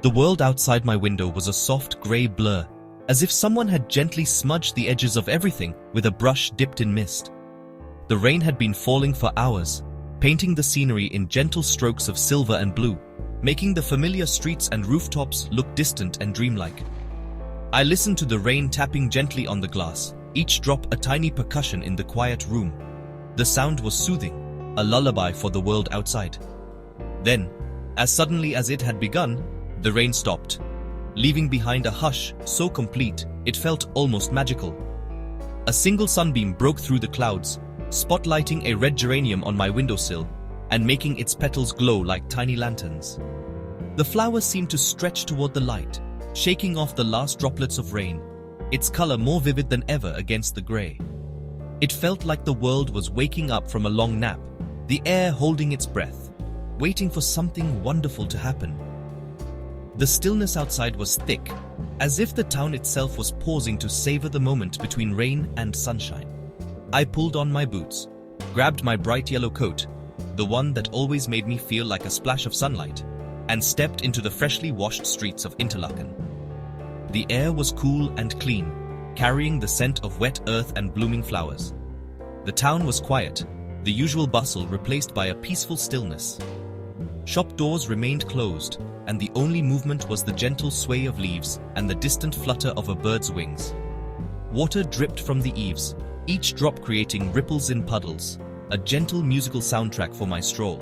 The world outside my window was a soft grey blur, as if someone had gently smudged the edges of everything with a brush dipped in mist. The rain had been falling for hours, painting the scenery in gentle strokes of silver and blue, making the familiar streets and rooftops look distant and dreamlike. I listened to the rain tapping gently on the glass, each drop a tiny percussion in the quiet room. The sound was soothing, a lullaby for the world outside. Then, as suddenly as it had begun, the rain stopped, leaving behind a hush so complete it felt almost magical. A single sunbeam broke through the clouds, spotlighting a red geranium on my windowsill and making its petals glow like tiny lanterns. The flower seemed to stretch toward the light, shaking off the last droplets of rain, its color more vivid than ever against the gray. It felt like the world was waking up from a long nap, the air holding its breath, waiting for something wonderful to happen. The stillness outside was thick, as if the town itself was pausing to savor the moment between rain and sunshine. I pulled on my boots, grabbed my bright yellow coat, the one that always made me feel like a splash of sunlight, and stepped into the freshly washed streets of Interlaken. The air was cool and clean, carrying the scent of wet earth and blooming flowers. The town was quiet, the usual bustle replaced by a peaceful stillness. Shop doors remained closed, and the only movement was the gentle sway of leaves and the distant flutter of a bird's wings. Water dripped from the eaves, each drop creating ripples in puddles, a gentle musical soundtrack for my stroll.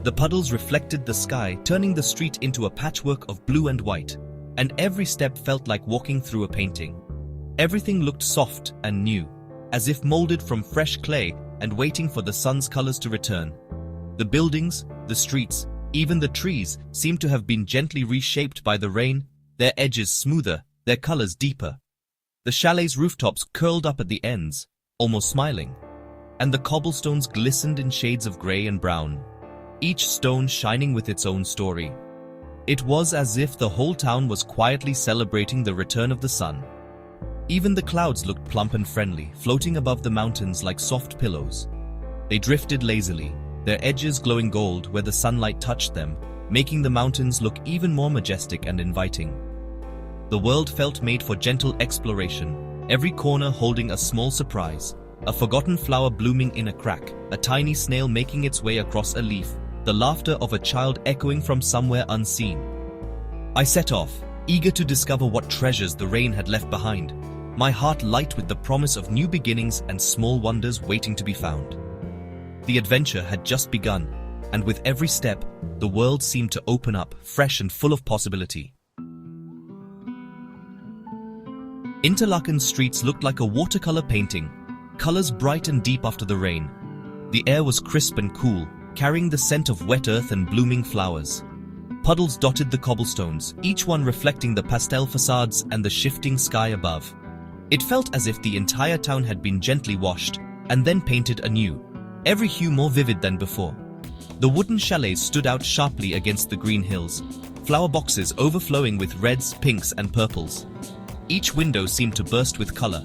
The puddles reflected the sky, turning the street into a patchwork of blue and white, and every step felt like walking through a painting. Everything looked soft and new, as if molded from fresh clay and waiting for the sun's colors to return. The buildings, the streets, even the trees seemed to have been gently reshaped by the rain, their edges smoother, their colors deeper. The chalet's rooftops curled up at the ends, almost smiling, and the cobblestones glistened in shades of gray and brown, each stone shining with its own story. It was as if the whole town was quietly celebrating the return of the sun. Even the clouds looked plump and friendly, floating above the mountains like soft pillows. They drifted lazily, their edges glowing gold where the sunlight touched them, making the mountains look even more majestic and inviting. The world felt made for gentle exploration, every corner holding a small surprise, a forgotten flower blooming in a crack, a tiny snail making its way across a leaf, the laughter of a child echoing from somewhere unseen. I set off, eager to discover what treasures the rain had left behind, my heart light with the promise of new beginnings and small wonders waiting to be found. The adventure had just begun, and with every step, the world seemed to open up, fresh and full of possibility. Interlaken's streets looked like a watercolor painting, colors bright and deep after the rain. The air was crisp and cool, carrying the scent of wet earth and blooming flowers. Puddles dotted the cobblestones, each one reflecting the pastel facades and the shifting sky above. It felt as if the entire town had been gently washed and then painted anew, every hue more vivid than before. The wooden chalets stood out sharply against the green hills, flower boxes overflowing with reds, pinks, and purples. Each window seemed to burst with color,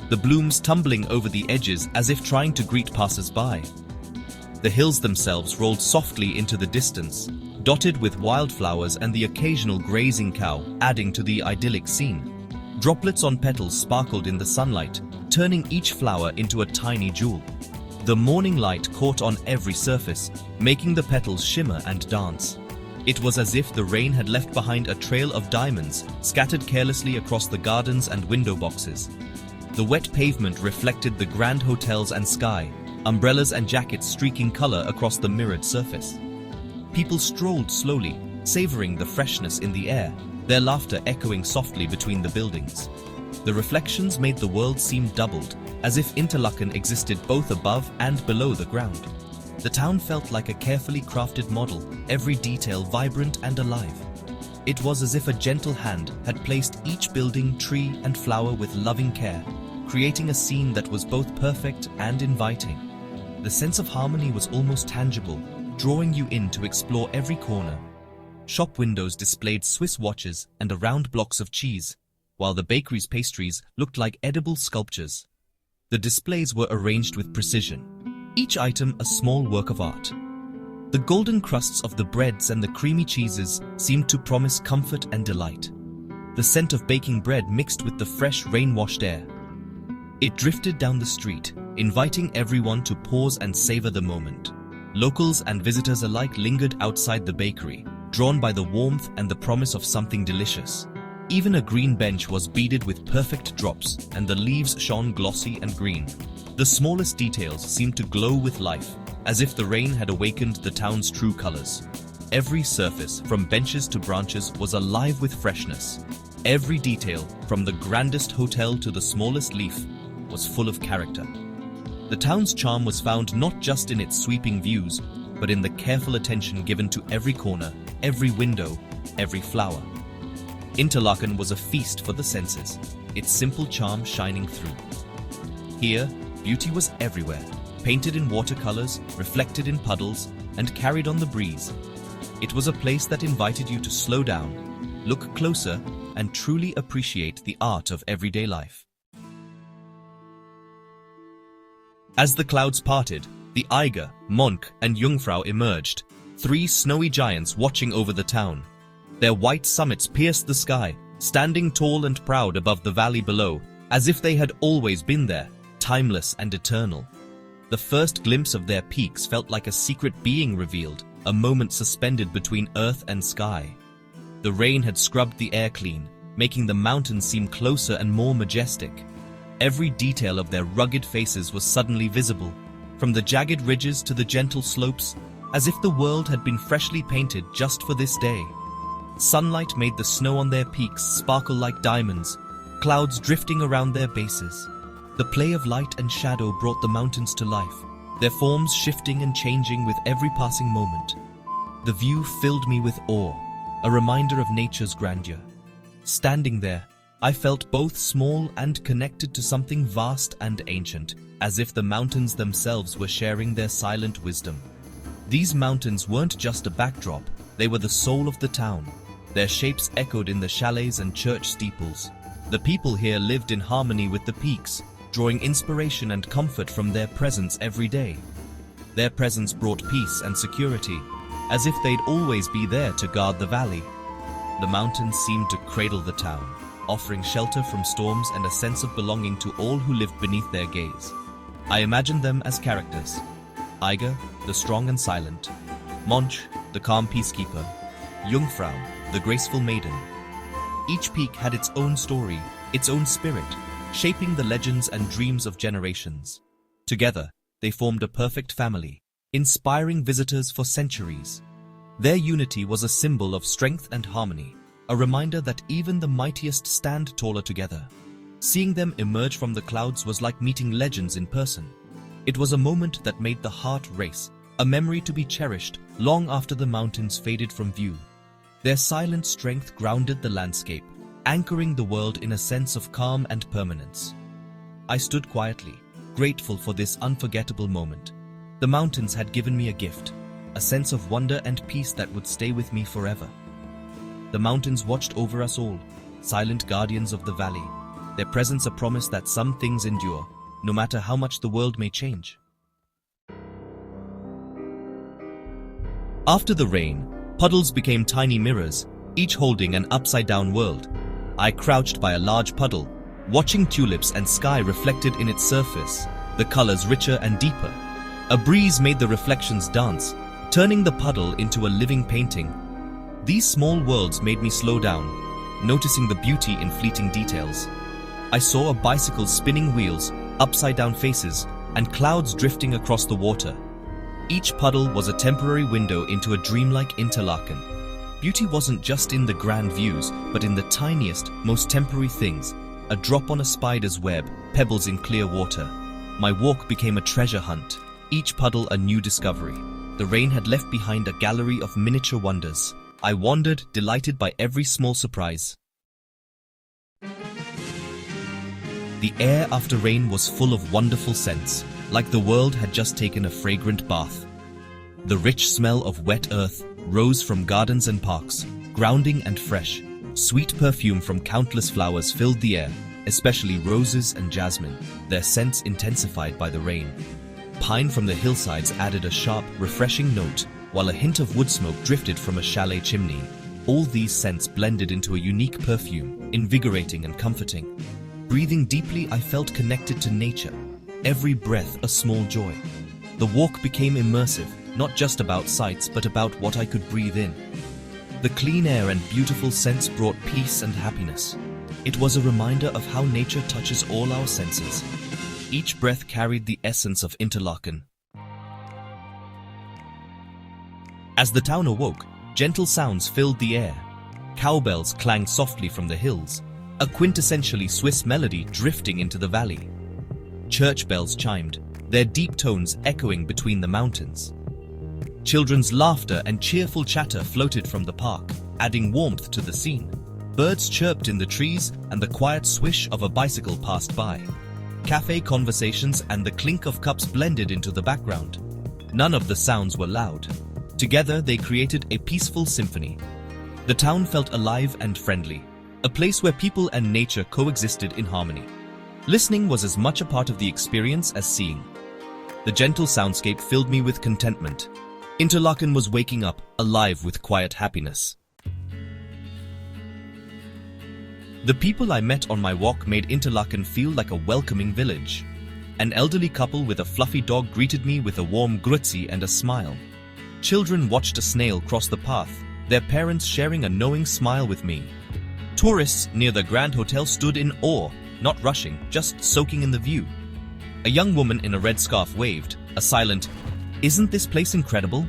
the blooms tumbling over the edges as if trying to greet passers-by. The hills themselves rolled softly into the distance, dotted with wildflowers and the occasional grazing cow, adding to the idyllic scene. Droplets on petals sparkled in the sunlight, turning each flower into a tiny jewel. The morning light caught on every surface, making the petals shimmer and dance. It was as if the rain had left behind a trail of diamonds scattered carelessly across the gardens and window boxes. The wet pavement reflected the grand hotels and sky, umbrellas and jackets streaking color across the mirrored surface. People strolled slowly, savoring the freshness in the air, their laughter echoing softly between the buildings. The reflections made the world seem doubled, as if Interlaken existed both above and below the ground. The town felt like a carefully crafted model, every detail vibrant and alive. It was as if a gentle hand had placed each building, tree, and flower with loving care, creating a scene that was both perfect and inviting. The sense of harmony was almost tangible, drawing you in to explore every corner. Shop windows displayed Swiss watches and round blocks of cheese, while the bakery's pastries looked like edible sculptures. The displays were arranged with precision, each item a small work of art. The golden crusts of the breads and the creamy cheeses seemed to promise comfort and delight. The scent of baking bread mixed with the fresh rain-washed air. It drifted down the street, inviting everyone to pause and savor the moment. Locals and visitors alike lingered outside the bakery, drawn by the warmth and the promise of something delicious. Even a green bench was beaded with perfect drops, and the leaves shone glossy and green. The smallest details seemed to glow with life, as if the rain had awakened the town's true colors. Every surface, from benches to branches, was alive with freshness. Every detail, from the grandest hotel to the smallest leaf, was full of character. The town's charm was found not just in its sweeping views, but in the careful attention given to every corner, every window, every flower. Interlaken was a feast for the senses, its simple charm shining through. Here, beauty was everywhere, painted in watercolors, reflected in puddles, and carried on the breeze. It was a place that invited you to slow down, look closer, and truly appreciate the art of everyday life. As the clouds parted, the Eiger, Monk, and Jungfrau emerged, three snowy giants watching over the town. Their white summits pierced the sky, standing tall and proud above the valley below, as if they had always been there, timeless and eternal. The first glimpse of their peaks felt like a secret being revealed, a moment suspended between earth and sky. The rain had scrubbed the air clean, making the mountains seem closer and more majestic. Every detail of their rugged faces was suddenly visible, from the jagged ridges to the gentle slopes, as if the world had been freshly painted just for this day. Sunlight made the snow on their peaks sparkle like diamonds, clouds drifting around their bases. The play of light and shadow brought the mountains to life, their forms shifting and changing with every passing moment. The view filled me with awe, a reminder of nature's grandeur. Standing there, I felt both small and connected to something vast and ancient, as if the mountains themselves were sharing their silent wisdom. These mountains weren't just a backdrop, they were the soul of the town. Their shapes echoed in the chalets and church steeples. The people here lived in harmony with the peaks, drawing inspiration and comfort from their presence every day. Their presence brought peace and security, as if they'd always be there to guard the valley. The mountains seemed to cradle the town, offering shelter from storms and a sense of belonging to all who lived beneath their gaze. I imagined them as characters. Eiger, the strong and silent. Monch, the calm peacekeeper. Jungfrau, the graceful maiden. Each peak had its own story, its own spirit, shaping the legends and dreams of generations. Together, they formed a perfect family, inspiring visitors for centuries. Their unity was a symbol of strength and harmony, a reminder that even the mightiest stand taller together. Seeing them emerge from the clouds was like meeting legends in person. It was a moment that made the heart race, a memory to be cherished long after the mountains faded from view. Their silent strength grounded the landscape, anchoring the world in a sense of calm and permanence. I stood quietly, grateful for this unforgettable moment. The mountains had given me a gift, a sense of wonder and peace that would stay with me forever. The mountains watched over us all, silent guardians of the valley, their presence a promise that some things endure, no matter how much the world may change. After the rain, puddles became tiny mirrors, each holding an upside-down world. I crouched by a large puddle, watching tulips and sky reflected in its surface, the colors richer and deeper. A breeze made the reflections dance, turning the puddle into a living painting. These small worlds made me slow down, noticing the beauty in fleeting details. I saw a bicycle spinning wheels, upside-down faces, and clouds drifting across the water. Each puddle was a temporary window into a dreamlike Interlaken. Beauty wasn't just in the grand views, but in the tiniest, most temporary things. A drop on a spider's web, pebbles in clear water. My walk became a treasure hunt, each puddle a new discovery. The rain had left behind a gallery of miniature wonders. I wandered, delighted by every small surprise. The air after rain was full of wonderful scents, like the world had just taken a fragrant bath. The rich smell of wet earth rose from gardens and parks, grounding and fresh. Sweet perfume from countless flowers filled the air, especially roses and jasmine, their scents intensified by the rain. Pine from the hillsides added a sharp, refreshing note, while a hint of wood smoke drifted from a chalet chimney. All these scents blended into a unique perfume, invigorating and comforting. Breathing deeply, I felt connected to nature, every breath a small joy. The walk became immersive, not just about sights, but about what I could breathe in. The clean air and beautiful scents brought peace and happiness. It was a reminder of how nature touches all our senses. Each breath carried the essence of Interlaken. As the town awoke, gentle sounds filled the air. Cowbells clanged softly from the hills, a quintessentially Swiss melody drifting into the valley. Church bells chimed, their deep tones echoing between the mountains. Children's laughter and cheerful chatter floated from the park, adding warmth to the scene. Birds chirped in the trees, and the quiet swish of a bicycle passed by. Cafe conversations and the clink of cups blended into the background. None of the sounds were loud. Together, they created a peaceful symphony. The town felt alive and friendly, a place where people and nature coexisted in harmony. Listening was as much a part of the experience as seeing. The gentle soundscape filled me with contentment. Interlaken was waking up, alive with quiet happiness. The people I met on my walk made Interlaken feel like a welcoming village. An elderly couple with a fluffy dog greeted me with a warm grüezi and a smile. Children watched a snail cross the path, their parents sharing a knowing smile with me. Tourists near the Grand Hotel stood in awe, not rushing, just soaking in the view. A young woman in a red scarf waved, a silent, "Isn't this place incredible?"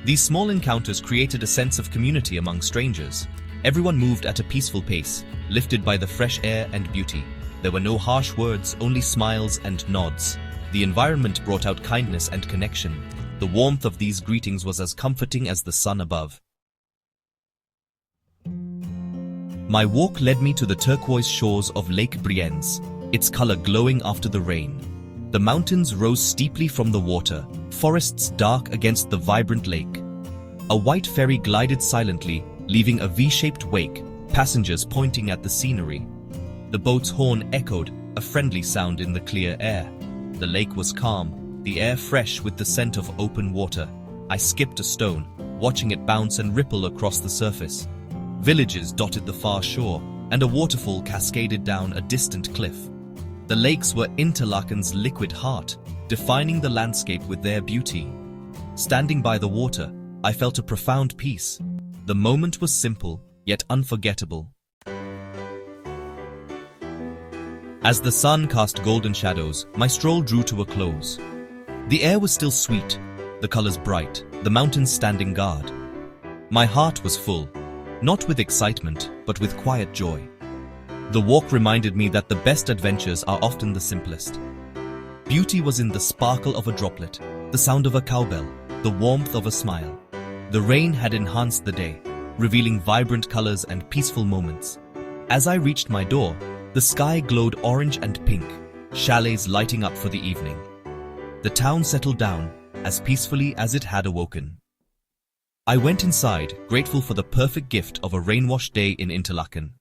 These small encounters created a sense of community among strangers. Everyone moved at a peaceful pace, lifted by the fresh air and beauty. There were no harsh words, only smiles and nods. The environment brought out kindness and connection. The warmth of these greetings was as comforting as the sun above. My walk led me to the turquoise shores of Lake Brienz, its color glowing after the rain. The mountains rose steeply from the water, forests dark against the vibrant lake. A white ferry glided silently, leaving a V-shaped wake, passengers pointing at the scenery. The boat's horn echoed, a friendly sound in the clear air. The lake was calm, the air fresh with the scent of open water. I skipped a stone, watching it bounce and ripple across the surface. Villages dotted the far shore, and a waterfall cascaded down a distant cliff. The lakes were Interlaken's liquid heart, defining the landscape with their beauty. Standing by the water, I felt a profound peace. The moment was simple, yet unforgettable. As the sun cast golden shadows, my stroll drew to a close. The air was still sweet, the colors bright, the mountains standing guard. My heart was full, not with excitement, but with quiet joy. The walk reminded me that the best adventures are often the simplest. Beauty was in the sparkle of a droplet, the sound of a cowbell, the warmth of a smile. The rain had enhanced the day, revealing vibrant colors and peaceful moments. As I reached my door, the sky glowed orange and pink, chalets lighting up for the evening. The town settled down, as peacefully as it had awoken. I went inside, grateful for the perfect gift of a rain-washed day in Interlaken.